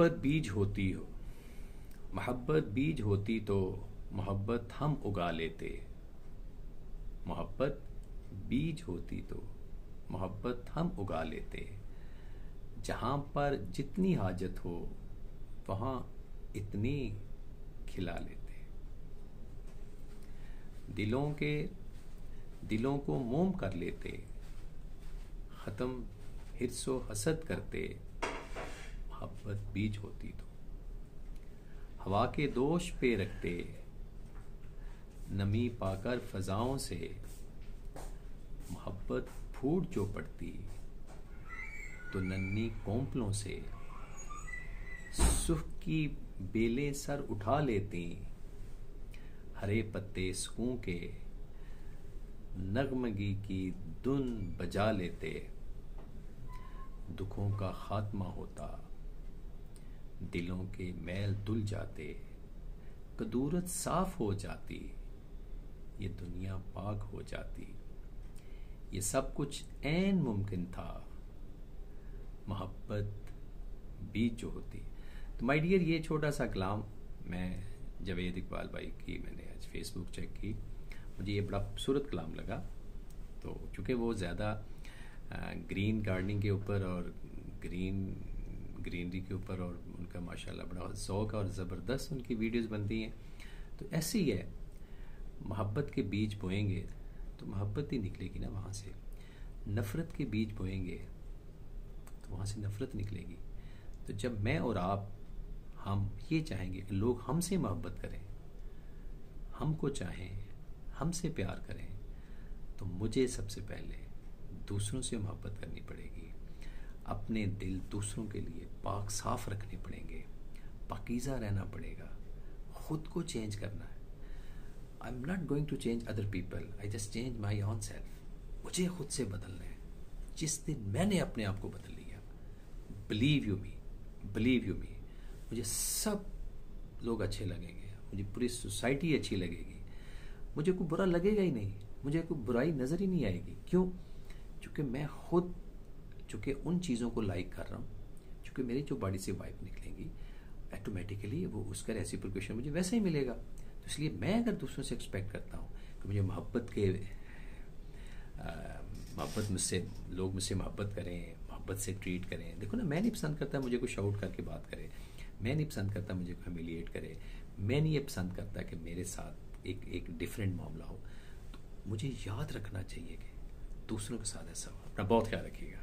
मोहब्बत बीज होती हो, मोहब्बत बीज होती तो मोहब्बत हम उगा लेते। मोहब्बत बीज होती तो मोहब्बत हम उगा लेते। जहाँ पर जितनी हाजत हो वहाँ इतनी खिला लेते। दिलों को मोम कर लेते, ख़त्म हिर्सो हसद करते। मोहब्बत बीज होती तो हवा के दोष पे रखते, नमी पाकर फ़ज़ाओं से। मोहब्बत फूट जो पड़ती तो नन्ही कोंपलों से। सुख की बेलें सर उठा लेती, हरे पत्ते सुकून के नगमगी की धुन बजा लेते। दुखों का खात्मा होता, दिलों के मैल धुल जाते। कदूरत साफ हो जाती, ये दुनिया पाक हो जाती। ये सब कुछ ऐन मुमकिन था, मोहब्बत बीज जो होती। तो माय डियर, ये छोटा सा कलाम मैं जावेद इकबाल भाई की मैंने आज फेसबुक चेक की, मुझे ये बड़ा खूबसूरत कलाम लगा। तो चूँकि वो ज़्यादा ग्रीन गार्डनिंग के ऊपर और ग्रीनरी के ऊपर और उनका माशाल्लाह बड़ा ज़ौक़ और ज़बरदस्त उनकी वीडियोस बनती हैं। तो ऐसे ही है, मोहब्बत के बीज बोएंगे तो मोहब्बत ही निकलेगी ना वहाँ से। नफ़रत के बीज बोएंगे तो वहाँ से नफ़रत निकलेगी। तो जब मैं और आप हम ये चाहेंगे कि लोग हमसे मोहब्बत करें, हमको चाहें, हमसे प्यार करें, तो मुझे सबसे पहले दूसरों से मोहब्बत करनी पड़ेगी। अपने दिल दूसरों के लिए पाक साफ रखने पड़ेंगे, पाकीज़ा रहना पड़ेगा, खुद को चेंज करना है। I am not going to change other people, I just change my own self. मुझे खुद से बदलना है। जिस दिन मैंने अपने आप को बदल लिया, बिलीव यू मी, मुझे सब लोग अच्छे लगेंगे, मुझे पूरी सोसाइटी अच्छी लगेगी, मुझे कोई बुरा लगेगा ही नहीं, मुझे कोई बुराई नज़र ही नहीं आएगी। क्यों? चूँकि मैं खुद उन चीज़ों को लाइक कर रहा हूँ, चूँकि मेरी जो बॉडी से वाइब निकलेंगी ऑटोमेटिकली वो उसका रेसिप्रोकेशन मुझे वैसे ही मिलेगा। तो इसलिए मैं अगर दूसरों से एक्सपेक्ट करता हूँ कि मुझे मोहब्बत मुझसे लोग मुझसे मोहब्बत करें, मोहब्बत से ट्रीट करें। देखो ना, मैं नहीं पसंद करता मुझे कोई शाउट करके बात करे, मैं नहीं पसंद करता मुझे कोई ह्यूमिलिएट करे, मैं नहीं ये पसंद करता कि मेरे साथ एक डिफरेंट मामला हो। तो मुझे याद रखना चाहिए कि दूसरों के साथ ऐसा हो। अपना बहुत ख्याल रखिएगा।